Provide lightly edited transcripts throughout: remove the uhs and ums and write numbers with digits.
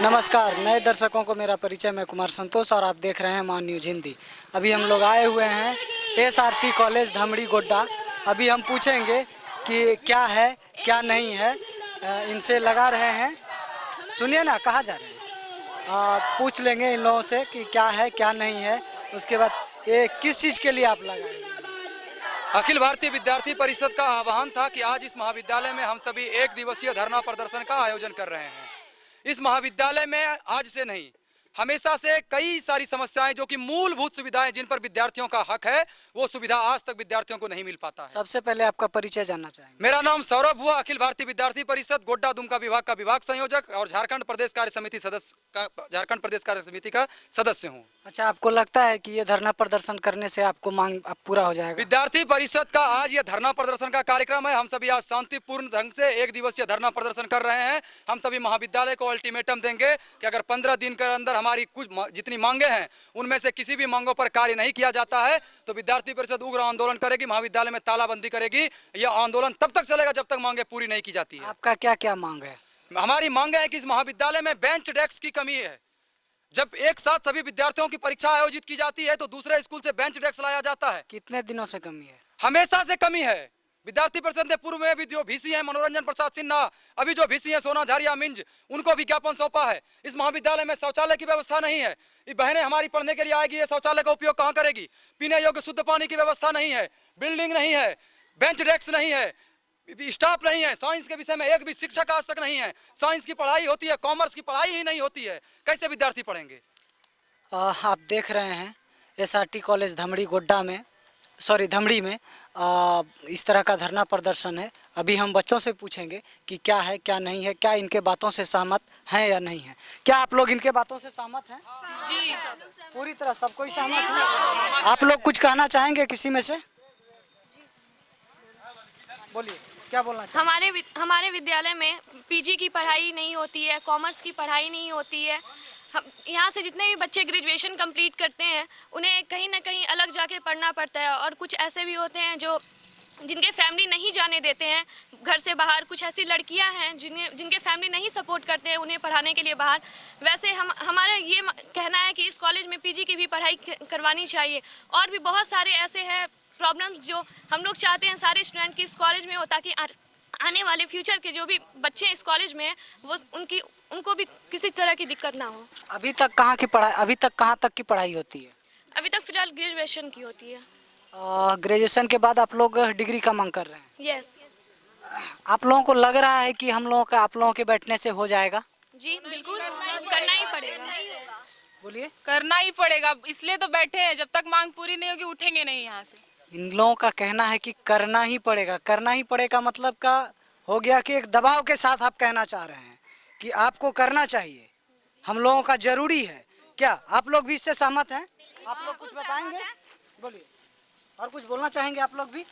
नमस्कार नए दर्शकों को मेरा परिचय, मैं कुमार संतोष और आप देख रहे हैं मान न्यूज हिंदी। अभी हम लोग आए हुए हैं एसआरटी कॉलेज धमड़ी गोड्डा। अभी हम पूछेंगे कि क्या है क्या नहीं है, इनसे लगा रहे हैं। सुनिए ना, कहाँ जा रहे हैं, पूछ लेंगे इन लोगों से कि क्या है क्या नहीं है। उसके बाद ये किस चीज़ के लिए आप लगाए। अखिल भारतीय विद्यार्थी परिषद का आह्वान था कि आज इस महाविद्यालय में हम सभी एक दिवसीय धरना प्रदर्शन का आयोजन कर रहे हैं। इस महाविद्यालय में आज से नहीं, हमेशा से कई सारी समस्याएं जो कि मूलभूत सुविधाएं जिन पर विद्यार्थियों का हक है, वो सुविधा आज तक विद्यार्थियों को नहीं मिल पाता है। सबसे पहले आपका परिचय जानना चाहेंगे। मेरा नाम सौरभ हुआ, अखिल भारतीय विद्यार्थी परिषद गोड्डा दुमका विभाग का विभाग संयोजक और झारखंड प्रदेश कार्य समिति का सदस्य हूँ। अच्छा, आपको लगता है कि ये धरना प्रदर्शन करने से आपको मांग अब पूरा हो जाएगा? विद्यार्थी परिषद का आज ये धरना प्रदर्शन का कार्यक्रम है। हम सभी आज शांतिपूर्ण ढंग से एक दिवसीय धरना प्रदर्शन कर रहे हैं। हम सभी महाविद्यालय को अल्टीमेटम देंगे कि अगर 15 दिन के अंदर हमारी कुछ जितनी मांगे हैं उनमें से किसी भी मांगों पर कार्य नहीं किया जाता है तो विद्यार्थी परिषद उग्र आंदोलन करेगी, महाविद्यालय में तालाबंदी करेगी। यह आंदोलन तब तक चलेगा जब तक मांगे पूरी नहीं की जाती है। आपका क्या क्या मांग है? हमारी मांगे है कि इस महाविद्यालय में बेंच डेस्क की कमी है। जब एक साथ सभी विद्यार्थियों की परीक्षा आयोजित की जाती है तो दूसरे स्कूल से बेंच डेस्क लाया जाता है। कितने दिनों से कमी है? हमेशा से कमी है। विद्यार्थी परिषद ने पूर्व में भी जो वीसी है मनोरंजन प्रसाद सिन्हा, अभी जो वीसी है सोना झारिया मिंज, उनको विज्ञापन सौंपा है। इस महाविद्यालय में शौचालय की व्यवस्था नहीं है। ये बहनें हमारी पढ़ने के लिए आएगी, ये शौचालय का उपयोग कहाँ करेगी? पीने योग्य शुद्ध पानी की व्यवस्था नहीं है, बिल्डिंग नहीं है, बेंच डेस्क नहीं है, स्टाफ नहीं है। साइंस के विषय में एक भी शिक्षक आज तक नहीं है। साइंस की पढ़ाई होती है, कॉमर्स की पढ़ाई ही नहीं होती है। कैसे विद्यार्थी पढ़ेंगे? आप देख रहे हैं एसआरटी कॉलेज धमड़ी गोड्डा में, धमड़ी में इस तरह का धरना प्रदर्शन है। अभी हम बच्चों से पूछेंगे कि क्या है क्या नहीं है, क्या इनके बातों से सहमत हैं या नहीं है। क्या आप लोग इनके बातों से सहमत हैं? जी, पूरी तरह सब कोई सहमत है। आप लोग कुछ कहना चाहेंगे किसी में से? बोलिए, क्या बोलना चाहेंगे? हमारे विद्यालय में पीजी की पढ़ाई नहीं होती है, कॉमर्स की पढ़ाई नहीं होती है। हम यहाँ से जितने भी बच्चे ग्रेजुएशन कंप्लीट करते हैं उन्हें कहीं ना कहीं अलग जाके पढ़ना पड़ता है। और कुछ ऐसे भी होते हैं जिनके फैमिली नहीं जाने देते हैं घर से बाहर। कुछ ऐसी लड़कियां हैं जिनके फैमिली नहीं सपोर्ट करते हैं उन्हें पढ़ाने के लिए बाहर। वैसे हमारा ये कहना है कि इस कॉलेज में पीजी की भी पढ़ाई करवानी चाहिए। और भी बहुत सारे ऐसे हैं प्रॉब्लम्स जो हम लोग चाहते हैं सारे स्टूडेंट की इस कॉलेज में हो, ताकि आने वाले फ्यूचर के जो भी बच्चे इस कॉलेज में हैं वो उनको भी किसी तरह की दिक्कत ना हो। अभी तक कहाँ तक की पढ़ाई होती है? अभी तक फिलहाल ग्रेजुएशन की होती है। ग्रेजुएशन के बाद आप लोग डिग्री का मांग कर रहे हैं? यस। आप लोगों को लग रहा है कि आप लोगों के बैठने से हो जाएगा? जी बिल्कुल, करना ही पड़ेगा। बोलिए। करना ही पड़ेगा, इसलिए तो बैठे हैं। जब तक मांग पूरी नहीं होगी उठेंगे नहीं यहाँ से। इन लोगों का कहना है कि करना ही पड़ेगा। करना ही पड़ेगा मतलब का हो गया कि एक दबाव के साथ आप कहना चाह रहे हैं कि आपको करना चाहिए, हम लोगों का जरूरी है। क्या आप लोग भी इससे सहमत हैं? आप लोग कुछ बताएंगे? बोलिए। और कुछ बोलना चाहेंगे आप लोग भी?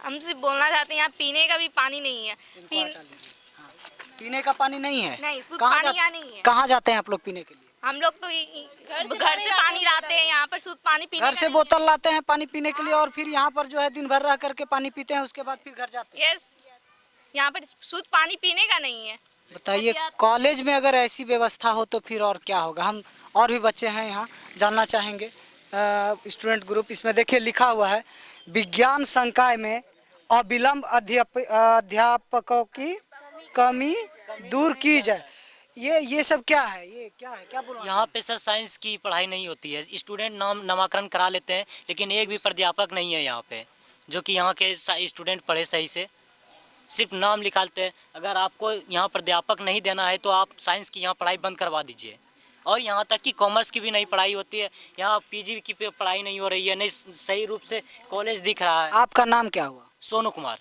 हम सिर्फ बोलना चाहते हैं यहाँ पीने का भी पानी नहीं है। पीने का पानी नहीं है? नहीं, शुद्ध पानी यहाँ नहीं है। कहाँ जाते हैं आप लोग पीने के लिए? हम लोग तो घर से पानी लाते हैं, यहाँ पर शुद्ध पानी पीने घर से बोतल लाते हैं पानी पीने के लिए और फिर यहाँ पर जो है दिन भर रह करके पानी पीते हैं, उसके बाद फिर घर जाते हैं। यस, यहाँ पर शुद्ध पानी पीने का नहीं है। बताइए, कॉलेज में अगर ऐसी व्यवस्था हो तो फिर और क्या होगा? हम और भी बच्चे हैं यहाँ, जानना चाहेंगे। स्टूडेंट ग्रुप, इसमें देखिए लिखा हुआ है विज्ञान संकाय में अविलंब अध्यापकों की कमी दूर की जाए। ये सब क्या है? ये क्या है, क्या बोलना? यहाँ पे सर साइंस की पढ़ाई नहीं होती है। स्टूडेंट नामाकरण करा लेते हैं लेकिन एक भी प्राध्यापक नहीं है यहाँ पे जो कि यहाँ के स्टूडेंट पढ़े सही से, सिर्फ नाम निकालते हैं। अगर आपको यहाँ प्राध्यापक नहीं देना है तो आप साइंस की यहाँ पढ़ाई बंद करवा दीजिए। और यहाँ तक कि कॉमर्स की भी नहीं पढ़ाई होती है, यहाँ पीजी की पढ़ाई नहीं हो रही है, नहीं सही रूप से कॉलेज दिख रहा है। आपका नाम क्या हुआ? सोनू कुमार।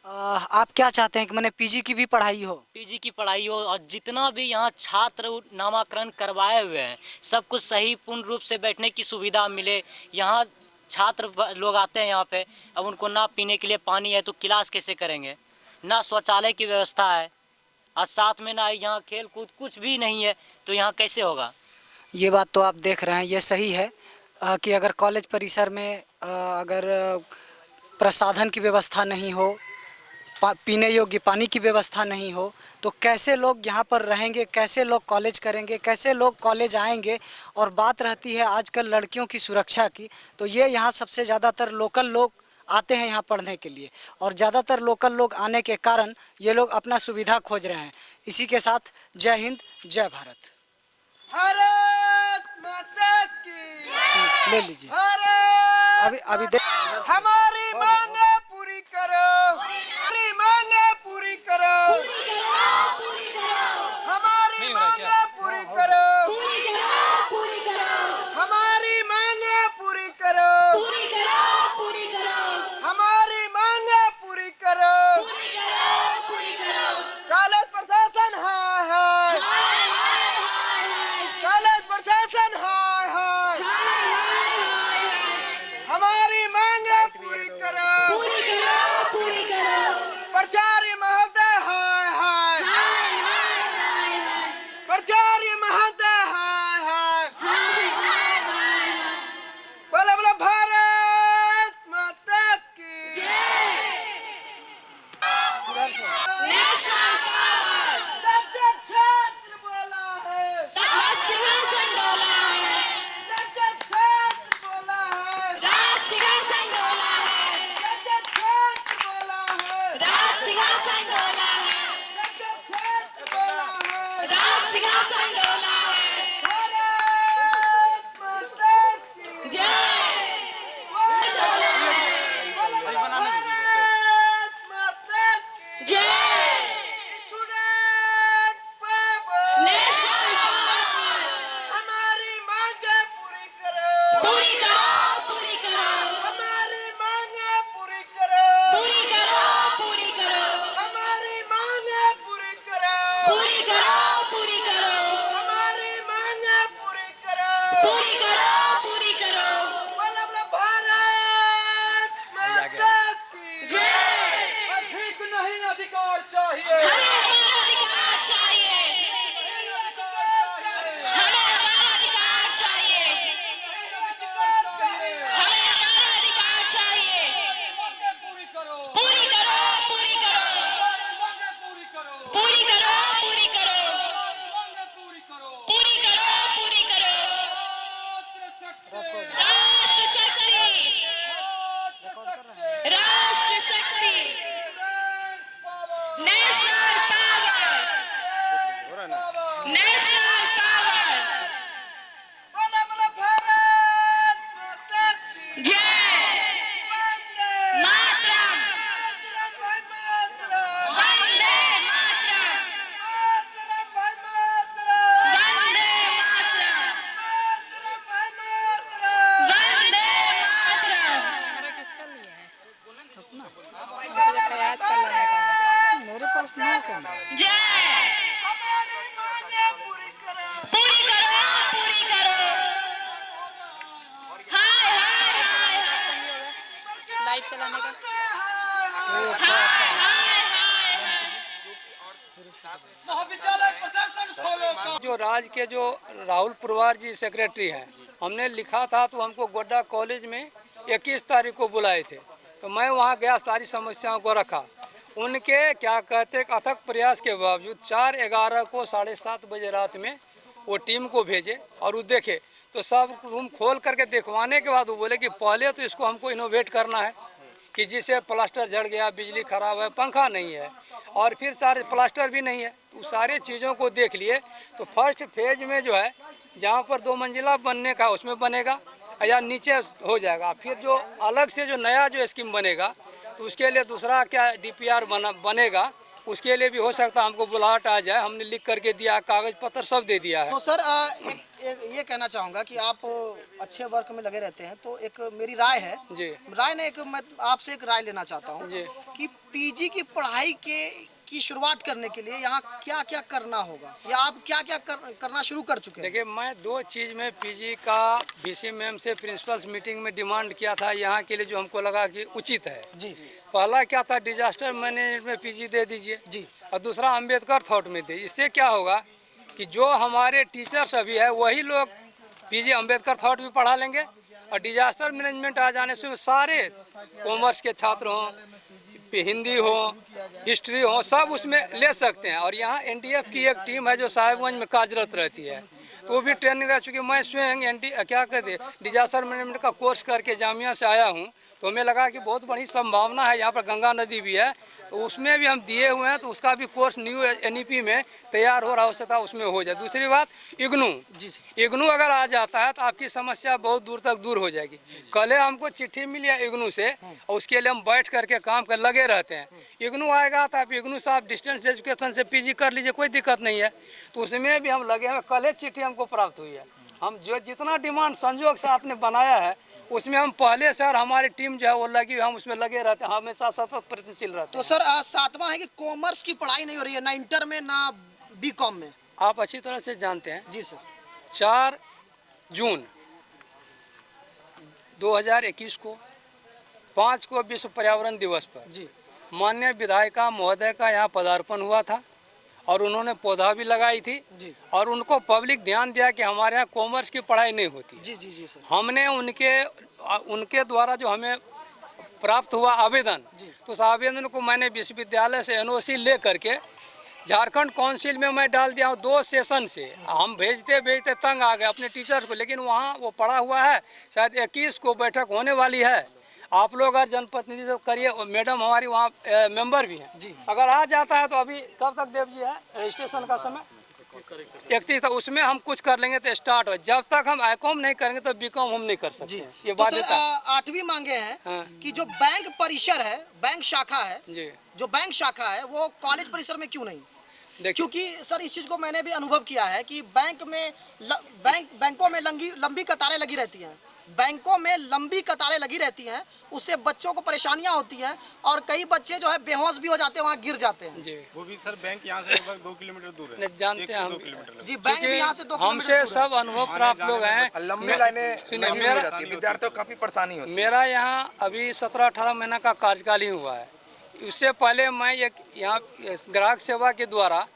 आप क्या चाहते हैं कि मैंने पीजी की भी पढ़ाई हो? पीजी की पढ़ाई हो और जितना भी यहाँ छात्र नामाकरण करवाए हुए हैं सब कुछ सही पूर्ण रूप से बैठने की सुविधा मिले। यहाँ छात्र लोग आते हैं यहाँ पे, अब उनको ना पीने के लिए पानी है तो क्लास कैसे करेंगे? ना शौचालय की व्यवस्था है और साथ में ना यहाँ खेल कूद कुछ भी नहीं है, तो यहाँ कैसे होगा? ये बात तो आप देख रहे हैं, ये सही है कि अगर कॉलेज परिसर में अगर प्रसाधन की व्यवस्था नहीं हो पीने योग्य पानी की व्यवस्था नहीं हो तो कैसे लोग यहाँ पर रहेंगे, कैसे लोग कॉलेज करेंगे, कैसे लोग कॉलेज आएंगे। और बात रहती है आजकल लड़कियों की सुरक्षा की, तो ये यहाँ सबसे ज़्यादातर लोकल लोग आते हैं यहाँ पढ़ने के लिए, और ज़्यादातर लोकल लोग आने के कारण ये लोग अपना सुविधा खोज रहे हैं। इसी के साथ जय हिंद, जय भारत। भारत माता की ले लीजिए। अभी हमारी मांगे पूरी करो, हमारी मांगे पूरी करो, हमारी मांगे पूरी करो, हमारी मांगे पूरी करो, हमारी मांगे पूरी करो। कॉलेज प्रशासन हाय हाय, कॉलेज प्रशासन हाय हाय, हमारी मांगे पूरी करो, प्राचार्य महोदय हाय हाय, प्राचार्य महोदय हाय हाय, बोले बोले भारत माता की जय। छात्र बोला है, छात्र बोला है, छात्र बोला है, छात्र बोला है, भारत माता की जय। भारत माता की जय। स्टूडेंट पावर, हमारी मांगे पूरी करो, हमारी मांगे पूरी करो, हमारी मांगे पूरी करो, हमारी मांगे पूरी करो, बोला बोला भारत माता की जय। अधिक नहीं अधिकार चाहिए, अधिकार चाहिए, बोला बोला भारत माता की जय। वंदे मातरम, वंदे मातरम, वंदे मातरम, मेरे पास नहीं करना है। जय। हमारी मांगे पूरी करो, लाइव चलाने का महाविद्यालय प्रशासन खोलो। जो राज्य के जो राहुल पुरवार जी सेक्रेटरी हैं, हमने लिखा था तो हमको गोड्डा कॉलेज में 21 तारीख को बुलाए थे, तो मैं वहाँ गया, सारी समस्याओं को रखा। उनके क्या कहते अथक प्रयास के बावजूद 4/11 को 7:30 बजे रात में वो टीम को भेजे और वो देखे, तो सब रूम खोल करके देखवाने के बाद वो बोले कि पहले तो इसको हमको इनोवेट करना है कि जिसे प्लास्टर जड़ गया, बिजली खराब है, पंखा नहीं है और फिर सारे प्लास्टर भी नहीं है, तो सारे चीज़ों को देख लिए। तो फर्स्ट फेज में जो है जहाँ पर 2 मंजिला बनने का उसमें बनेगा या नीचे हो जाएगा, फिर जो अलग से जो नया जो स्कीम बनेगा तो उसके लिए दूसरा क्या DPR बनेगा, उसके लिए भी हो सकता है हमको बुलाहट आ जाए। हमने लिख करके दिया, कागज पत्र सब दे दिया है। तो सर ये कहना चाहूँगा कि आप अच्छे वर्क में लगे रहते हैं, तो एक मेरी राय है जी, राय ने एक मैं आपसे एक राय लेना चाहता हूँ कि PG की पढ़ाई की शुरुआत करने के लिए यहाँ क्या क्या करना होगा, या आप क्या क्या करना शुरू कर चुके हैं? देखिए, मैं 2 चीज़ में PG का VC मैम से प्रिंसिपल्स मीटिंग में डिमांड किया था यहाँ के लिए, जो हमको लगा कि उचित है जी। पहला क्या था, डिजास्टर मैनेजमेंट में PG दे दीजिए जी, और दूसरा अम्बेडकर थॉट में दे। इससे क्या होगा कि जो हमारे टीचर्स अभी है वही लोग PG अम्बेडकर थॉट भी पढ़ा लेंगे, और डिजास्टर मैनेजमेंट आ जाने से सारे कॉमर्स के छात्र हों, हिंदी हो, हिस्ट्री हो, सब उसमें ले सकते हैं। और यहाँ एनडीएफ की एक टीम है जो साहिबगंज में कार्यरत रहती है, तो वो भी ट्रेनिंग रह चुकी है। मैं स्वयं क्या कहते डिजास्टर मैनेजमेंट का कोर्स करके जामिया से आया हूँ, तो हमें लगा कि बहुत बड़ी संभावना है, यहाँ पर गंगा नदी भी है, तो उसमें भी हम दिए हुए हैं, तो उसका भी कोर्स न्यू एनईपी में तैयार हो रहा हो सकता उसमें हो जाए। दूसरी बात इग्नू अगर आ जाता है तो आपकी समस्या बहुत दूर तक दूर हो जाएगी। कल हमको चिट्ठी मिली है इग्नू से, और उसके लिए हम बैठ करके काम कर लगे रहते हैं। इग्नू आएगा तो आप इग्नू से आप डिस्टेंस एजुकेशन से पीजी कर लीजिए, कोई दिक्कत नहीं है, तो उसमें भी हम लगे हैं। कल चिट्ठी हमको प्राप्त हुई है। हम जो जितना डिमांड संजोग से आपने बनाया है उसमें हम पहले से और हमारी टीम जो है वो लगी, हम उसमें लगे रहते हैं, हमेशा सतत प्रयत्नशील रहते हैं। तो सर सातवां है कि कॉमर्स की पढ़ाई नहीं हो रही है, ना इंटर में ना बीकॉम में। आप अच्छी तरह से जानते हैं जी सर, 4 जून 2021 को 5 को विश्व पर्यावरण दिवस पर जी माननीय विधायिका महोदय का यहाँ पदार्पण हुआ था, और उन्होंने पौधा भी लगाई थी जी। और उनको पब्लिक ध्यान दिया कि हमारे यहाँ कॉमर्स की पढ़ाई नहीं होती। जी जी जी सर। हमने उनके द्वारा जो हमें प्राप्त हुआ आवेदन, तो उस आवेदन को मैंने विश्वविद्यालय से एनओसी ले करके झारखंड काउंसिल में मैं डाल दिया हूँ। 2 सेशन से हम भेजते भेजते तंग आ गए अपने टीचर को, लेकिन वहाँ वो पड़ा हुआ है। शायद 21 को बैठक होने वाली है। आप लोग अगर जनप्रतिनिधि से करिए, मैडम हमारी वहाँ मेंबर भी हैं, अगर आ जाता है तो अभी कब तक देव जी है रजिस्ट्रेशन का समय 31 तक, उसमें हम कुछ कर लेंगे तो स्टार्ट हो। जब तक हम आईकॉम नहीं करेंगे तो बीकॉम हम नहीं कर सकते। ये तो बात सर 8वीं मांगे हैं कि जो बैंक परिसर है, बैंक शाखा है जी, जो बैंक शाखा है वो कॉलेज परिसर में क्यों नहीं? क्योंकि सर इस चीज को मैंने भी अनुभव किया है कि बैंकों में लंबी कतारें लगी रहती हैं, बैंकों में लंबी कतारें लगी रहती हैं, उससे बच्चों को परेशानियां होती हैं और कई बच्चे जो है बेहोश भी हो जाते हैं, वहाँ गिर जाते हैं। जी, वो भी सर बैंक यहाँ से लगभग 2 किलोमीटर दूर है। नहीं जानते हैं हम जी, बैंक भी यहाँ से 2 हमसे सब अनुभव प्राप्त लोग हैं। लंबी लाइनें सुनिए, विद्यार्थियों को काफी परेशानी होती है। मेरा यहाँ अभी 17-18 महीना का कार्यकाल ही हुआ है। उससे पहले मैं एक यहाँ ग्राहक सेवा के द्वारा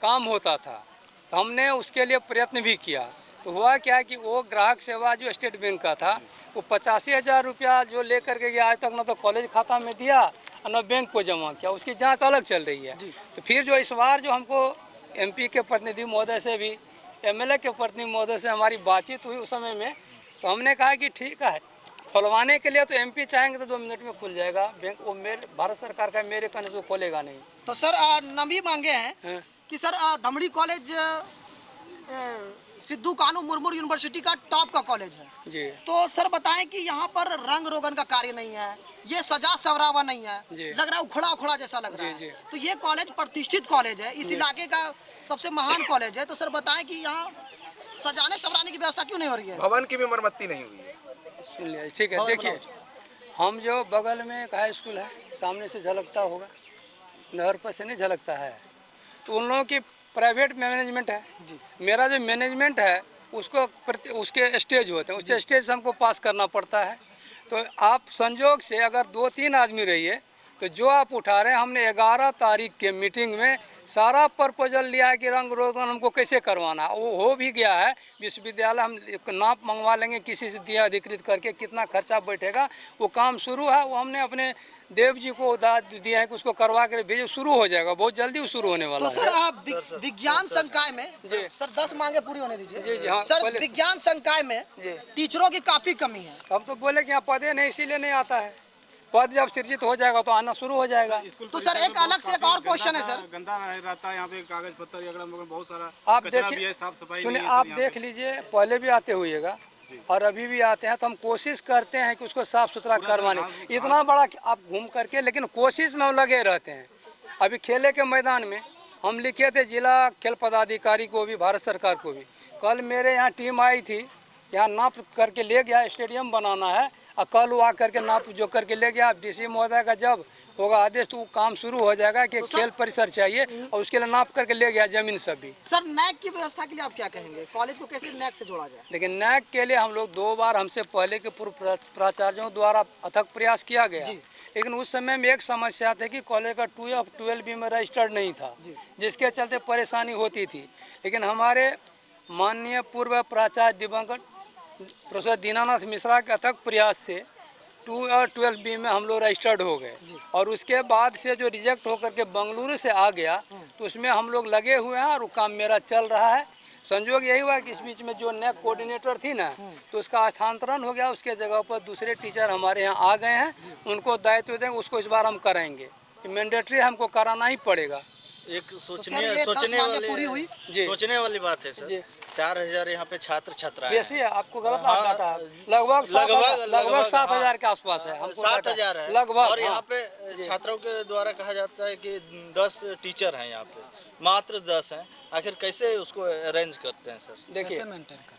काम होता था, तो हमने उसके लिए प्रयत्न भी किया। तो हुआ क्या कि वो ग्राहक सेवा जो स्टेट बैंक का था, वो 85,000 रुपया जो लेकर के गया, आज तक न तो कॉलेज खाता में दिया और न बैंक को जमा किया। उसकी जांच अलग चल रही है। तो फिर जो इस बार जो हमको एमपी के प्रतिनिधि महोदय से भी, एमएलए के प्रतिनिधि महोदय से हमारी बातचीत हुई उस समय में, तो हमने कहा कि ठीक है, खुलवाने के लिए तो एमपी चाहेंगे तो 2 मिनट में खुल जाएगा बैंक। वो मेरे भारत सरकार का, मेरे कहने से वो खोलेगा नहीं। तो सर 9वीं मांगे हैं कि सर धमड़ी कॉलेज सिद्धू कानू मुर्मू यूनिवर्सिटी का टॉप का कॉलेज है जी। तो सर बताएं कि यहाँ पर रंग रोगन का कार्य नहीं है, ये सजा सवरावा नहीं है, लग रहा है उखड़ा उखड़ा जैसा लग रहा है। तो ये कॉलेज प्रतिष्ठित कॉलेज है, इस इलाके का सबसे महान कॉलेज है। तो सर बताएं कि यहाँ सजाने सवराने की व्यवस्था क्यों नहीं हो रही है? भवन की भी मरम्मती नहीं हुई है। सुन लिया, ठीक है। देखिए, हम जो बगल में एक हाई स्कूल है, सामने से झलकता होगा, नहर पर से नहीं झलकता है, तो उन लोगों की प्राइवेट मैनेजमेंट है। मेरा जो मैनेजमेंट है उसको उसके स्टेज होते हैं, उससे स्टेज हमको पास करना पड़ता है। तो आप संजोग से अगर 2-3 आदमी रहिए तो जो आप उठा रहे हैं, हमने 11 तारीख के मीटिंग में सारा प्रपोजल लिया है कि रंग रोगन हमको कैसे करवाना। वो हो भी गया है। विश्वविद्यालय हम नाप मंगवा लेंगे किसी से दिया अधिकृत करके, कितना खर्चा बैठेगा वो काम शुरू है। वो हमने अपने देव जी को दिया है कि उसको करवा कर भेजो, शुरू हो जाएगा, बहुत जल्दी वो शुरू होने वाला है। तो सर आप विज्ञान संकाय में सर 10 मांगे पूरी होने दीजिए। जी जी हाँ। सर विज्ञान संकाय में टीचरों की काफी कमी है। हम तो बोले कि यहाँ पदे नहीं, इसीलिए नहीं आता है। पद जब सृजित हो जाएगा तो आना शुरू हो जाएगा। तो सर एक अलग से एक और क्वेश्चन है सर, गंदा रहता है यहाँ पे, कागज पत्तर बहुत सारा आप देखिए, सुनिए, आप देख लीजिए, पहले भी आते हुएगा और अभी भी आते हैं, तो हम कोशिश करते हैं कि उसको साफ सुथरा करवाने। इतना बड़ा आप घूम करके, लेकिन कोशिश में हम लगे रहते हैं। अभी खेले के मैदान में हम लिखे थे जिला खेल पदाधिकारी को भी, भारत सरकार को भी। कल मेरे यहाँ टीम आई थी, यहाँ नाप करके ले गया, स्टेडियम बनाना है, और कल वो आकर के नाप जो करके ले गया। डीसी महोदय का जब होगा आदेश तो काम शुरू हो जाएगा कि खेल परिसर चाहिए, और उसके लिए नाप करके ले गया जमीन सब भी। सर नैक की व्यवस्था के लिए आप क्या कहेंगे? कॉलेज को कैसे नैक से जोड़ा जाए? लेकिन नैक के लिए हम लोग 2 बार, हमसे पहले के पूर्व प्राचार्यों द्वारा अथक प्रयास किया गया, लेकिन उस समय में एक समस्या थी कि कॉलेज का 12B में रजिस्टर्ड नहीं था, जिसके चलते परेशानी होती थी। लेकिन हमारे माननीय पूर्व प्राचार्य दिवंगत प्रोफेसर दीनानाथ मिश्रा के अथक प्रयास से 12B में हम लोग रजिस्टर्ड हो गए और उसके बाद से जो रिजेक्ट होकर के बेंगलुरु से आ गया तो उसमें हम लोग लगे हुए हैं और वो काम मेरा चल रहा है। संयोग यही हुआ कि इस बीच में जो नया कोऑर्डिनेटर थी ना तो उसका स्थानांतरण हो गया, उसके जगह पर दूसरे टीचर हमारे यहाँ आ गए हैं, उनको दायित्व देंगे, उसको इस बार हम कराएंगे, मैंडेटरी हमको कराना ही पड़ेगा। एक सोचने वाली बात है सर, 4000 यहाँ पे छात्र छात्रा वैसे आपको गलत डाटा है, लगभग 7,000 के आसपास है, हमको 7,000 है लगभग। और यहाँ पे छात्रों के द्वारा कहा जाता है कि 10 टीचर हैं यहाँ पे, मात्र 10 हैं, आखिर कैसे उसको अरेंज करते हैं सर? देखिए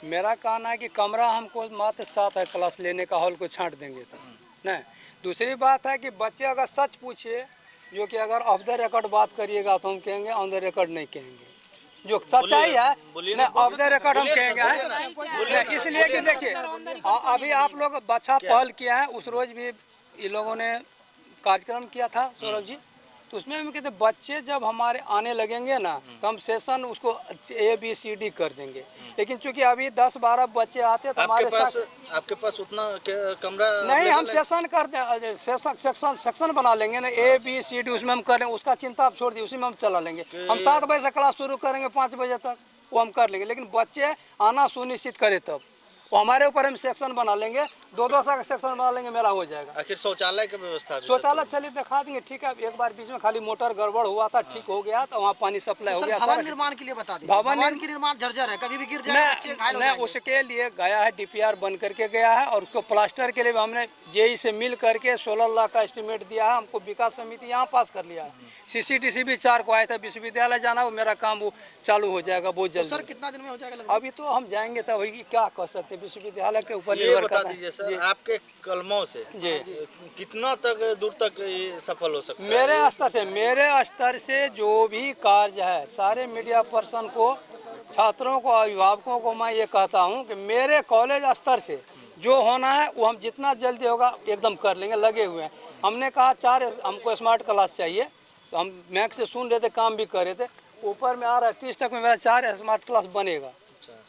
मेरा कहना है कि कमरा हमको मात्र 7 है, क्लास लेने का हॉल को छांट देंगे तो नहीं। दूसरी बात है कि बच्चे अगर सच पूछिए, जो कि अगर ऑफ द रिकॉर्ड बात करिएगा तो हम कहेंगे, ऑन द रिकॉर्ड नहीं कहेंगे, जो सच्चाई है नहीं ऑफ द रिकॉर्ड हम कहेंगे। इसलिए कि देखिए अभी आप लोग बच्चा पहल किया है, उस रोज भी इन लोगों ने कार्यक्रम किया था सौरभ जी, तो उसमें हम कहते बच्चे जब हमारे आने लगेंगे ना तो हम सेशन उसको ABCD कर देंगे, लेकिन चूंकि अभी 10-12 बच्चे आते तो हमारे साथ आपके पास उतना कमरा नहीं, हम सेशन कर दे, सेक्शन बना लेंगे ना ABCD, उसमें हम कर लेंगे, उसका चिंता आप छोड़ दीजिए, उसी में हम चला लेंगे। हम 7 बजे से क्लास शुरू करेंगे 5 बजे तक, वो हम कर लेंगे, लेकिन बच्चे आना सुनिश्चित करें तब वो हमारे ऊपर हम सेक्शन बना लेंगे, 2-2 का सेक्शन बना लेंगे, मेरा हो जाएगा। आखिर शौचालय की व्यवस्था, शौचालय चलिए दिखा देंगे, ठीक है। एक बार बीच में खाली मोटर गड़बड़ हुआ था, ठीक हो गया तो वहाँ पानी सप्लाई हो गया। भवन निर्माण के लिए बता दीजिए, भवन की निर्माण जर्जर है, कभी भी गिर जाए बच्चे घायल हो जाएंगे। उसके लिए गया है DPR बन करके गया है और उसको प्लास्टर के लिए भी हमने JE से मिल करके 16 लाख का एस्टिमेट दिया है, हमको विकास समिति यहाँ पास कर लिया है। CCTC भी 4 को आया था, विश्वविद्यालय जाना वो मेरा काम वो चालू हो जाएगा बहुत जल्द। सर कितना दिन में हो जाएगा? अभी तो हम जाएंगे तब क्या कह सकते हैं, विश्वविद्यालय के ऊपर ये बता दीजिए सर, आपके कलमों से जी कितना तक दूर तक ये सफल हो सकता है? मेरे स्तर से जो भी कार्य है, सारे मीडिया पर्सन को, छात्रों को, अभिभावकों को मैं ये कहता हूँ कि मेरे कॉलेज स्तर से जो होना है वो हम जितना जल्दी होगा एकदम कर लेंगे, लगे हुए हैं। हमने कहा 4 हमको स्मार्ट क्लास चाहिए, तो हम मैक से सुन रहे थे, काम भी कर रहे थे, ऊपर में आ रहा है 30 तक में मेरा 4 स्मार्ट क्लास बनेगा।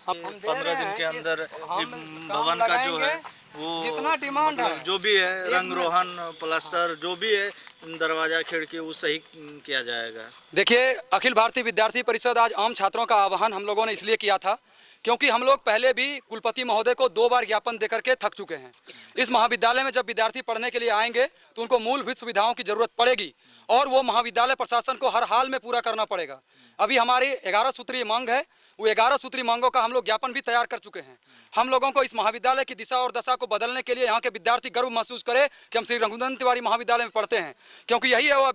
हम 15 दिन के अंदर भवन का जो है वो जितना डिमांड है, जो भी है रंग रोहन प्लास्टर जो भी है, दरवाजा खिड़की वो सही किया जाएगा। देखिए, अखिल भारतीय विद्यार्थी परिषद आज आम छात्रों का आह्वान हम लोगों ने इसलिए किया था क्योंकि हम लोग पहले भी कुलपति महोदय को 2 बार ज्ञापन देकर के थक चुके हैं। इस महाविद्यालय में जब विद्यार्थी पढ़ने के लिए आएंगे तो उनको मूलभूत सुविधाओं की जरूरत पड़ेगी और वो महाविद्यालय प्रशासन को हर हाल में पूरा करना पड़ेगा। अभी हमारी 11 सूत्रीय मांग है, वो 11 सूत्री मांगों का हम लोग ज्ञापन भी तैयार कर चुके हैं। हम लोगों को इस महाविद्यालय की दिशा और दशा को बदलने के लिए यहाँ के विद्यार्थी गर्व महसूस करें कि हम श्री रघुनंदन तिवारी महाविद्यालय में पढ़ते हैं, क्योंकि यही है वह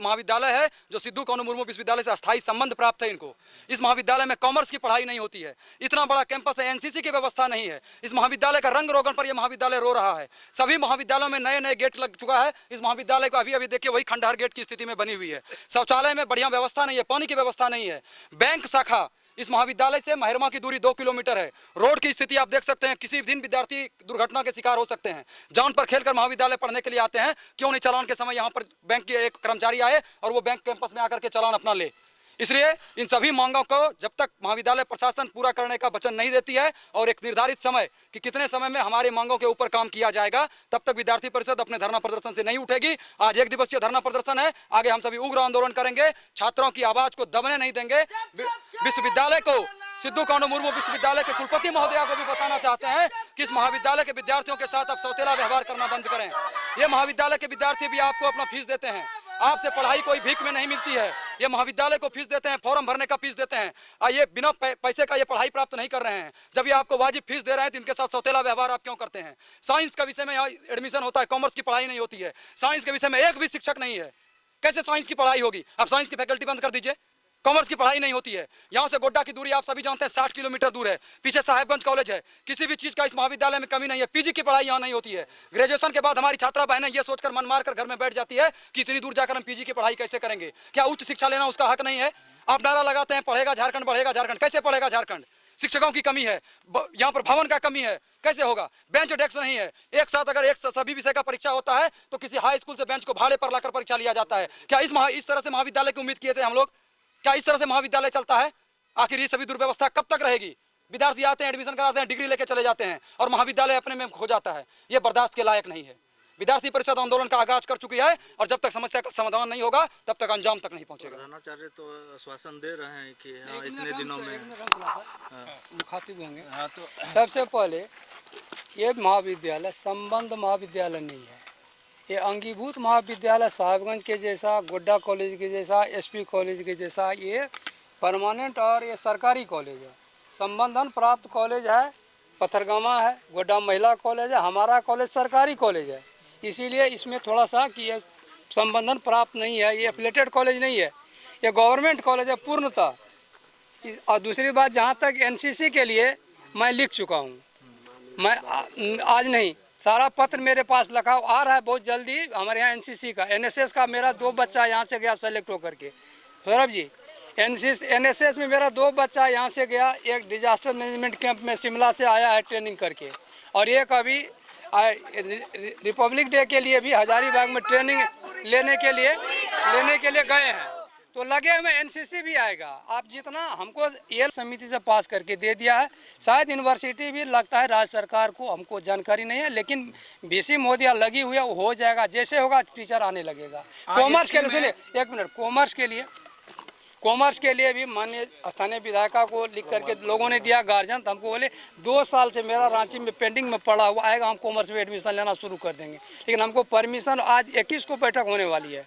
महाविद्यालय है जो सिद्धू कानू मुर्मू विश्वविद्यालय से अस्थायी संबंध प्राप्त है इनको। इस महाविद्यालय में कॉमर्स की पढ़ाई नहीं होती है, इतना बड़ा कैंपस है, NCC की व्यवस्था नहीं है। इस महाविद्यालय का रंग रोगन पर यह महाविद्यालय रो रहा है। सभी महाविद्यालयों में नए नए गेट लग चुका है, इस महाविद्यालय को अभी देखिए वही खंडहर गेट की स्थिति में बनी हुई है। शौचालय में बढ़िया व्यवस्था नहीं है, पानी की व्यवस्था नहीं है। बैंक शाखा इस महाविद्यालय से महिरमा की दूरी 2 किलोमीटर है। रोड की स्थिति आप देख सकते हैं, किसी दिन विद्यार्थी दुर्घटना के शिकार हो सकते हैं। जान पर खेलकर महाविद्यालय पढ़ने के लिए आते हैं, क्यों नहीं चालान के समय यहाँ पर बैंक के एक कर्मचारी आए और वो बैंक कैंपस में आकर के चालान अपना ले। इसलिए इन सभी मांगों को जब तक महाविद्यालय प्रशासन पूरा करने का वचन नहीं देती है और एक निर्धारित समय कि कितने समय में हमारी मांगों के ऊपर काम किया जाएगा, तब तक विद्यार्थी परिषद अपने धरना प्रदर्शन से नहीं उठेगी। आज 1 दिवसीय धरना प्रदर्शन है, आगे हम सभी उग्र आंदोलन करेंगे, छात्रों की आवाज को दबने नहीं देंगे। विश्वविद्यालय को, सिद्धू कानू मुर्मू विश्वविद्यालय के कुलपति महोदया को भी बताना चाहते हैं कि इस महाविद्यालय के विद्यार्थियों के साथ अब सौतेला व्यवहार करना बंद करें। ये महाविद्यालय के विद्यार्थी भी आपको अपना फीस देते हैं, आपसे पढ़ाई कोई भीख में नहीं मिलती है। ये महाविद्यालय को फीस देते हैं, फॉर्म भरने का फीस देते हैं, ये बिना पैसे का ये पढ़ाई प्राप्त नहीं कर रहे हैं। जब ये आपको वाजिब फीस दे रहे हैं तो इनके साथ सौतेला व्यवहार आप क्यों करते हैं? साइंस का विषय में यहाँ एडमिशन होता है, कॉमर्स की पढ़ाई नहीं होती है। साइंस के विषय में एक भी शिक्षक नहीं है, कैसे साइंस की पढ़ाई होगी? आप साइंस की फैकल्टी बंद कर दीजिए, कॉमर्स की पढ़ाई नहीं होती है। यहाँ से गोड्डा की दूरी आप सभी जानते हैं 60 किलोमीटर दूर है, पीछे साहेबगंज कॉलेज है। किसी भी चीज का इस महाविद्यालय में कमी नहीं है। पीजी की पढ़ाई यहाँ नहीं होती है। ग्रेजुएशन के बाद हमारी छात्रा बहनें ये सोचकर मन मार कर घर में बैठ जाती है कि इतनी दूर जाकर हम पीजी की पढ़ाई कैसे करेंगे? क्या उच्च शिक्षा लेना उसका हक नहीं है? आप नारा लगाते हैं पढ़ेगा झारखंड, बढ़ेगा झारखंड। कैसे पढ़ेगा झारखंड? शिक्षकों की कमी है, यहाँ पर भवन का कमी है, कैसे होगा? बेंच डेस्क नहीं है। एक साथ अगर एक सभी विषय का परीक्षा होता है तो किसी हाई स्कूल से बेंच को भाड़े पर लाकर परीक्षा लिया जाता है। क्या इस तरह से महाविद्यालय की उम्मीद किए थे हम लोग? क्या इस तरह से महाविद्यालय चलता है? आखिर ये सभी दुर्व्यवस्था कब तक रहेगी? विद्यार्थी आते हैं, एडमिशन कराते हैं, डिग्री लेके चले जाते हैं और महाविद्यालय अपने में खो जाता है। ये बर्दाश्त के लायक नहीं है। विद्यार्थी परिषद आंदोलन का आगाज कर चुकी है और जब तक समस्या का समाधान नहीं होगा तब तक अंजाम तक नहीं पहुंचेगा। प्रधानाचार्य तो आश्वासन दे रहे हैं कि हाँ इतने दिनों में मुखातिब होंगे। हाँ तो सबसे पहले ये महाविद्यालय संबंध महाविद्यालय नहीं है, ये अंगीभूत महाविद्यालय साहिबगंज के जैसा, गोड्डा कॉलेज के जैसा, एसपी कॉलेज के जैसा ये परमानेंट और ये सरकारी कॉलेज है। संबंधन प्राप्त कॉलेज है, पथरगामा है, गोड्डा महिला कॉलेज है, हमारा कॉलेज सरकारी कॉलेज है। इसीलिए इसमें थोड़ा सा कि ये संबंधन प्राप्त नहीं है, ये एफिलेटेड कॉलेज नहीं है, ये गवर्नमेंट कॉलेज है पूर्णतः। और दूसरी बात, जहाँ तक एनसीसी के लिए मैं लिख चुका हूँ, मैं आज नहीं, सारा पत्र मेरे पास लिखा आ रहा है बहुत जल्दी। हमारे यहाँ एनसीसी का, एनएसएस का मेरा 2 बच्चा यहाँ से गया सेलेक्ट होकर के। सौरभ जी, एनएसएस में मेरा 2 बच्चा यहाँ से गया, एक डिजास्टर मैनेजमेंट कैंप में शिमला से आया है ट्रेनिंग करके, और एक अभी रिपब्लिक डे के लिए भी हजारीबाग में ट्रेनिंग लेने के लिए गए हैं। तो लगे हमें एनसीसी भी आएगा। आप जितना हमको ये समिति से पास करके दे दिया है, शायद यूनिवर्सिटी भी लगता है राज्य सरकार को, हमको जानकारी नहीं है, लेकिन बीसी मोदिया लगी हुई है, वो हो जाएगा, जैसे होगा टीचर आने लगेगा। कॉमर्स के लिए सुनिए एक मिनट, कॉमर्स के लिए भी माननीय स्थानीय विधायिका को लिख करके लोगों ने दिया, गार्जियन, तो हमको बोले 2 साल से मेरा रांची में पेंडिंग में पड़ा हुआ आएगा, हम कॉमर्स में एडमिशन लेना शुरू कर देंगे। लेकिन हमको परमिशन, आज 21 को बैठक होने वाली है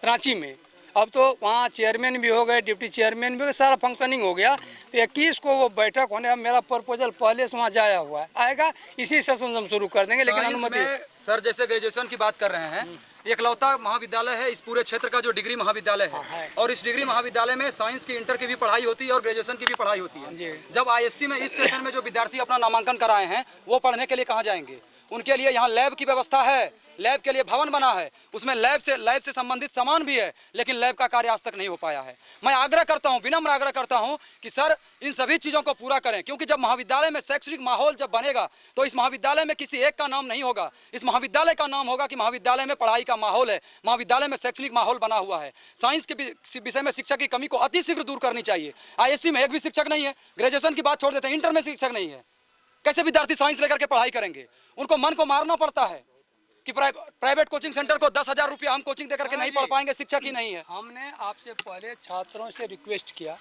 रांची में, अब तो वहाँ चेयरमैन भी हो गए, डिप्टी चेयरमैन भी हो गए, सारा फंक्शनिंग हो गया। तो 21 को वो बैठक होने, मेरा प्रपोजल पहले से वहाँ जाया हुआ है, आएगा इसी सेशन हम शुरू कर देंगे। लेकिन अनुमति सर, जैसे ग्रेजुएशन की बात कर रहे हैं, एकलौता महाविद्यालय है इस पूरे क्षेत्र का जो डिग्री महाविद्यालय है, और इस डिग्री महाविद्यालय में साइंस की, इंटर की भी पढ़ाई होती है और ग्रेजुएशन की भी पढ़ाई होती है। जब आईएससी में इस सेशन में जो विद्यार्थी अपना नामांकन कराए हैं, वो पढ़ने के लिए कहाँ जाएंगे? उनके लिए यहाँ लैब की व्यवस्था है, लैब के लिए भवन बना है, उसमें लैब से संबंधित सामान भी है, लेकिन लैब का कार्य आज तक नहीं हो पाया है। मैं आग्रह करता हूं, विनम्र आग्रह करता हूं कि सर इन सभी चीज़ों को पूरा करें, क्योंकि जब महाविद्यालय में शैक्षणिक माहौल जब बनेगा तो इस महाविद्यालय में किसी एक का नाम नहीं होगा, इस महाविद्यालय का नाम होगा कि महाविद्यालय में पढ़ाई का माहौल है, महाविद्यालय में शैक्षणिक माहौल बना हुआ है। साइंस के विषय में शिक्षक की कमी को अतिशीघ्र दूर करनी चाहिए। आईएससी में एक भी शिक्षक नहीं है, ग्रेजुएशन की बात छोड़ देते हैं, इंटर में शिक्षक नहीं है, कैसे विद्यार्थी साइंस लेकर के पढ़ाई करेंगे? उनको मन को मारना पड़ता है कि प्राइवेट कोचिंग सेंटर को 10,000 रुपया हम कोचिंग देकर के नहीं पढ़ पाएंगे, शिक्षक ही नहीं है। हमने आपसे पहले छात्रों से रिक्वेस्ट किया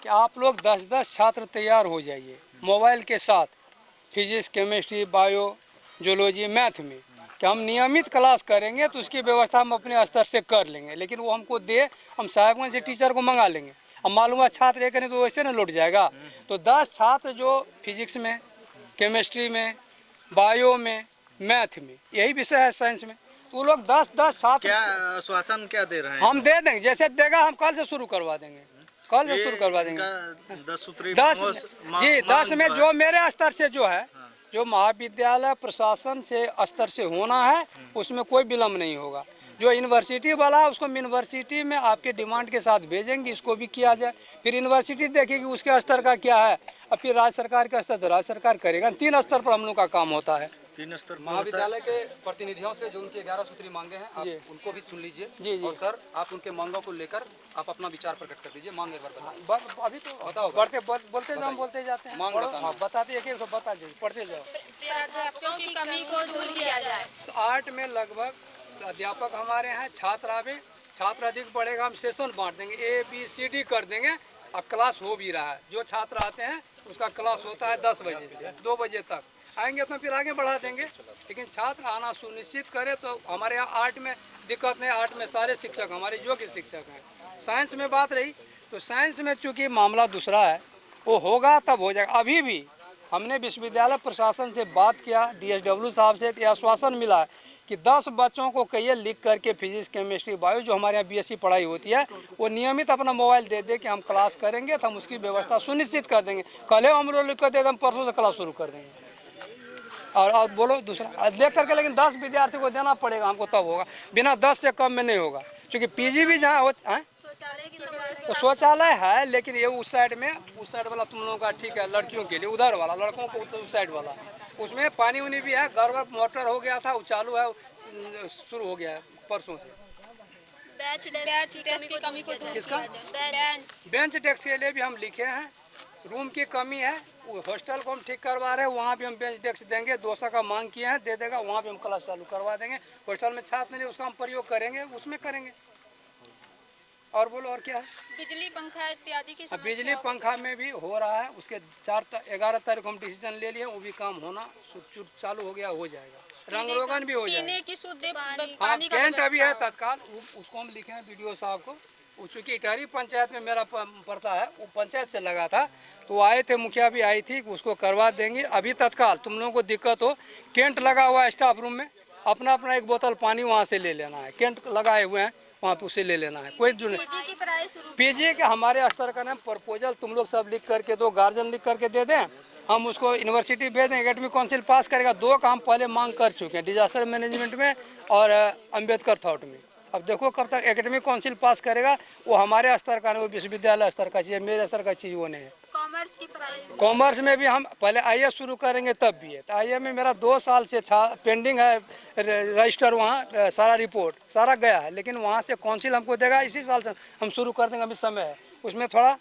कि आप लोग 10-10 छात्र तैयार हो जाइए मोबाइल के साथ, physics, chemistry, bio, zoology, math में, कि हम नियमित क्लास करेंगे तो उसकी व्यवस्था हम अपने स्तर से कर लेंगे। लेकिन वो हमको दे, हम साहिबगंज से टीचर को मंगा लेंगे। अब मालूम है छात्र एक नहीं तो वैसे ना लौट जाएगा। तो 10 छात्र जो फिजिक्स में, केमिस्ट्री में, बायो में, मैथ में, यही विषय है साइंस में, तो वो लोग 10-10 छात्र। क्या आश्वासन क्या दे रहे हैं? हम दे देंगे, जैसे देगा हम कल से शुरू करवा देंगे, कल से शुरू करवा देंगे। 10 में जो मेरे स्तर से जो है, जो महाविद्यालय प्रशासन से स्तर से होना है, उसमें कोई विलम्ब नहीं होगा। जो यूनिवर्सिटी वाला है उसको यूनिवर्सिटी में आपके डिमांड के साथ भेजेंगे, इसको भी किया जाए, फिर यूनिवर्सिटी देखेगी उसके स्तर का क्या है, और फिर राज्य सरकार का स्तर तो राज्य सरकार करेगा। 3 स्तर पर हम लोग का काम होता है। 3 स्तर महाविद्यालय के प्रतिनिधियों से जो उनके 11 सूत्री मांगे हैं, आप उनको भी सुन लीजिए। जी। और सर, आप उनके मांगों को लेकर आप अपना विचार प्रकट कर दीजिए। मांग एक बार बताओ। अभी तो बताओ, बोलते जाते हैं, मांग बताते, एक बता दीजिए, पढ़ते जाओ। अध्यापकों की कमी को दूर किया जाए। 8 में लगभग अध्यापक हमारे हैं, छात्र आवे, छात्र अधिक बढ़ेगा, हम सेशन बांट देंगे, ABCD कर देंगे। अब क्लास हो भी रहा है, जो छात्र आते हैं उसका क्लास होता है 10 बजे से 2 बजे तक, आएंगे तो फिर आगे बढ़ा देंगे। लेकिन छात्र आना सुनिश्चित करे। तो हमारे यहाँ 8 में दिक्कत नहीं, 8 में सारे शिक्षक हमारे योग्य शिक्षक हैं। साइंस में बात रही तो साइंस में चूँकि मामला दूसरा है, वो होगा तब हो जाएगा। अभी भी हमने विश्वविद्यालय प्रशासन से बात किया, DSW साहब से, यह आश्वासन मिला है कि 10 बच्चों को कहिए लिख करके फिजिक्स, केमिस्ट्री, बायो, जो हमारे यहाँ BSc पढ़ाई होती है, वो नियमित अपना मोबाइल दे कि हम क्लास करेंगे, तो हम उसकी व्यवस्था सुनिश्चित कर देंगे। कल हम लोग लिख कर दे, हम परसों से क्लास शुरू कर देंगे। और बोलो दूसरा लेख करके, लेकिन 10 विद्यार्थी को देना पड़ेगा हमको, तब होगा, बिना 10 से कम में नहीं होगा। क्योंकि PG भी जहाँ होता है तो शौचालय है, लेकिन ये उस साइड वाला तुम लोगों का ठीक है, लड़कियों के लिए उधर वाला, लड़कों को उस साइड वाला, उसमें पानी उनी भी है, गड़बड़ मोटर हो गया था, वो चालू है, शुरू हो गया है परसों से। बेंच डेस्क की कमी को दूर किया जाए। बेंच डेस्क के लिए भी हम लिखे हैं, रूम की कमी है, वो हॉस्टल को हम ठीक करवा रहे हैं, वहाँ भी हम बेंच डेस्क देंगे, 200 का मांग किए हैं, दे देगा, वहाँ भी हम क्लास चालू करवा देंगे। हॉस्टल में छात्र नहीं, उसका हम प्रयोग करेंगे, उसमें करेंगे। और बोलो और क्या है? बिजली पंखा इत्यादि की समस्या। बिजली पंखा में भी हो रहा है, उसके 11 तारीख को हम डिसीजन ले लिए, वो भी काम होना चालू हो गया, हो जाएगा। रंग रोगन भी हो जाएगा। पीने की शुद्ध हाँ, पानी का कैंट अभी है तत्काल, उसको हम लिखे हैं वीडियो साहब को। चूँकि इटारी पंचायत में मेरा पड़ता है, वो पंचायत से लगा था, तो आए थे, मुखिया भी आई थी, उसको करवा देंगे। अभी तत्काल तुम लोगों को दिक्कत हो, कैंट लगा हुआ है स्टाफ रूम में, अपना अपना एक बोतल पानी वहाँ से ले लेना है। कैंट लगाए हुए हैं, वहाँ पे उसे ले लेना है। कोई पीजी के हमारे स्तर का नाम प्रपोजल तुम लोग सब लिख करके दो, गार्जियन लिख करके दे दें, हम उसको यूनिवर्सिटी भेज दें, एकेडमिक काउंसिल पास करेगा। 2 काम पहले मांग कर चुके हैं, डिजास्टर मैनेजमेंट में और अम्बेडकर थॉट में। अब देखो कब तक एकेडमिक काउंसिल पास करेगा, वो हमारे स्तर का नहीं, वो विश्वविद्यालय स्तर का चाहिए, मेरे स्तर का चीज़ वो नहीं है। कॉमर्स की पढ़ाई, कॉमर्स में भी हम पहले आईएएस शुरू करेंगे तब भी है, तो आईएएस में मेरा 2 साल से पेंडिंग है रजिस्टर, वहाँ सारा रिपोर्ट सारा गया है, लेकिन वहाँ से काउंसिल हमको देगा, इसी साल से हम शुरू कर देंगे, अभी समय है। उसमें थोड़ा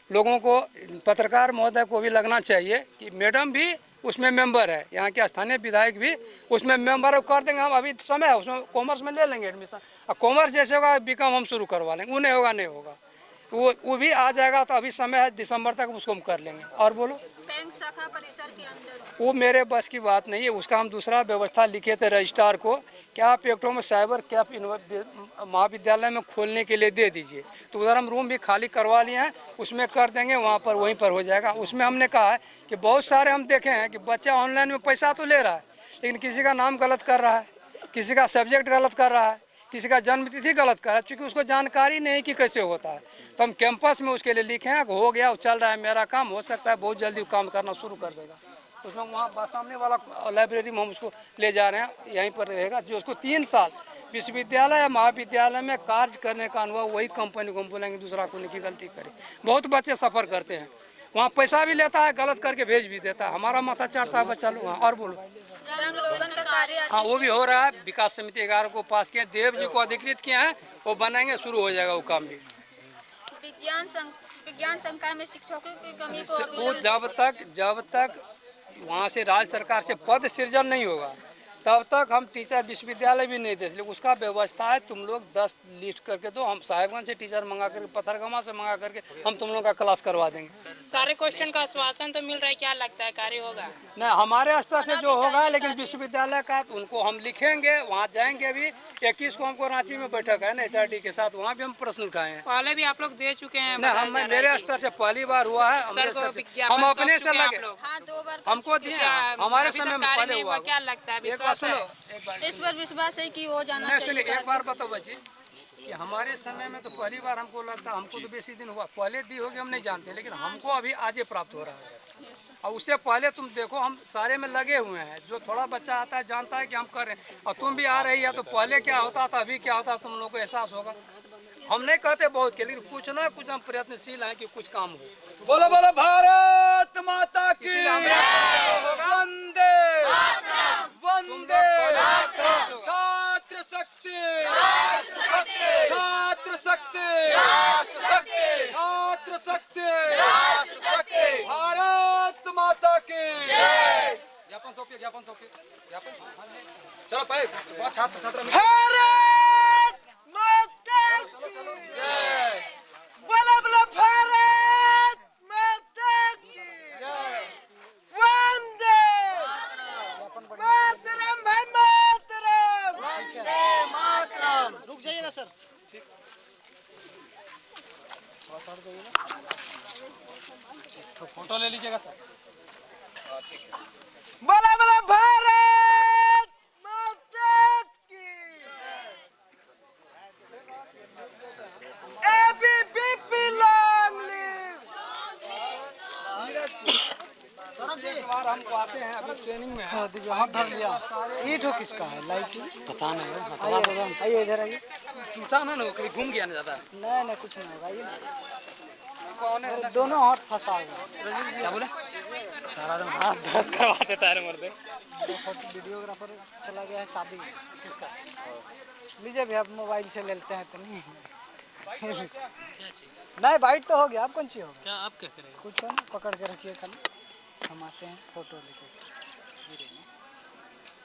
लोगों को, पत्रकार महोदय को भी लगना चाहिए कि मैडम भी उसमें मेंबर है, यहाँ के स्थानीय विधायक भी उसमें मेंबर कर देंगे हम, अभी समय है, उसमें कॉमर्स में ले लेंगे एडमिशन। और कॉमर्स जैसे होगा बीकॉम हम शुरू करवा लेंगे, वो नहीं होगा नहीं होगा, तो वो भी आ जाएगा, तो अभी समय है, दिसंबर तक उसको हम कर लेंगे। और बोलो, बैंक शाखा परिसर के अंदर वो मेरे बस की बात नहीं है, उसका हम दूसरा व्यवस्था लिखे थे रजिस्ट्रार को, क्या आप एक में साइबर कैफ महाविद्यालय में खोलने के लिए दे दीजिए, तो उधर हम रूम भी खाली करवा लिए हैं, उसमें कर देंगे, वहाँ पर वहीं पर हो जाएगा। उसमें हमने कहा है कि बहुत सारे हम देखे हैं कि बच्चा ऑनलाइन में पैसा तो ले रहा है, लेकिन किसी का नाम गलत कर रहा है, किसी का सब्जेक्ट गलत कर रहा है, किसी का जन्मतिथि गलत कर रहा है, चूँकि उसको जानकारी नहीं कि कैसे होता है। तो हम कैंपस में उसके लिए लिखे हैं, हो गया, चल रहा है मेरा काम, हो सकता है बहुत जल्दी काम करना शुरू कर देगा। उसमें वहाँ सामने वाला लाइब्रेरी में हम उसको ले जा रहे हैं, यहीं पर रहेगा, जो उसको 3 साल विश्वविद्यालय या महाविद्यालय में कार्य करने का अनुभव, वही कंपनी को हम बोलेंगे, दूसरा कोई की गलती करे। बहुत बच्चे सफ़र करते हैं, वहाँ पैसा भी लेता है, गलत करके भेज भी देता है, हमारा माथा चढ़ता है बच्चा लोग। और बोलो, रंग रोगन का कार्य, हाँ वो भी हो रहा है, विकास समिति 11 को पास किया, देव जी को अधिकृत किया है, वो बनाएंगे, शुरू हो जाएगा वो काम भी। विज्ञान संकाय में शिक्षकों की कमी को वो जब तक वहाँ से राज्य सरकार से पद सृजन नहीं होगा, तब तक हम टीचर विश्वविद्यालय भी नहीं दे सकते। उसका व्यवस्था है, तुम लोग 10 लिस्ट करके दो, हम साहेबगंज से टीचर मंगा करके, पथरगामा से मंगा करके हम तुम लोग का क्लास करवा देंगे। सारे क्वेश्चन का आश्वासन तो मिल रहा है, क्या लगता है कार्य होगा? नहीं, हमारे स्तर से जो होगा, लेकिन विश्वविद्यालय का उनको हम लिखेंगे, वहाँ जाएंगे। अभी 21 को हमको रांची में बैठक है ना HRD के साथ, वहाँ भी हम प्रश्न उठाए हैं। पहले भी आप लोग दे चुके हैं? नहीं, हम मेरे स्तर से पहली बार हुआ है, हम अपने से लगे, हमको दिए, हमारे समय में पहले हुआ। क्या लगता है, इस पर विश्वास है कि हो जाना चाहिए? एक बार बताओ बच्ची, कि हमारे समय में तो पहली बार हमको लगता, हमको तो बेसी दिन हुआ, पहले दी होगी हम नहीं जानते, लेकिन हमको अभी आज ये प्राप्त हो रहा है। और उससे पहले तुम देखो, हम सारे में लगे हुए हैं, जो थोड़ा बच्चा आता है जानता है कि हम कर रहे हैं, और तुम भी आ रही है, तो पहले क्या होता था, अभी क्या होता, तुम लोगों को एहसास होगा। हम नहीं कहते बहुत के, लेकिन कुछ ना कुछ हम प्रयत्नशील हैं कि कुछ काम हो। बोलो बोलो भारत माता की वंदे वंदे। छात्र शक्ति, छात्र शक्ति, छात्र शक्ति, भारत माता की। ज्ञापन सौंपिए, ज्ञापन सौंपिए, ज्ञापन। चलो भाई, बहुत छात्र छात्र भारत माता की जय। बोला बोला भारत माता की वंदे मातरम भाई, मातरम वंदे मातरम। रुक जाइएगा सर, फोटो ले लीजिएगा सर। बोला बोला भारत माता की। ABVP long live. एक बार हमको आते हैं, अभी ट्रेनिंग में है, हाथ धर लिया। ये ठो किसका है? लाइट पता नहीं, आइए इधर आइए। टूटा ना, कभी घूम गया ना ज्यादा? नहीं नहीं, कुछ नहीं होगा, आइए। दोनों हाथ फंसा हुआ। क्या बोले? सारा दिन हाथ दर्द करवा देता है मर्दे। वीडियोग्राफर चला गया है शादी, किसका? लीजिए भैया, मोबाइल से ले लेते हैं तो नहीं। नहीं वाइट तो हो गया, अब कौन सी होगा? क्या आप क्या करेंगे? कुछ हो ना, पकड़ के रखिए खाली, हम आते हैं फोटो लेके।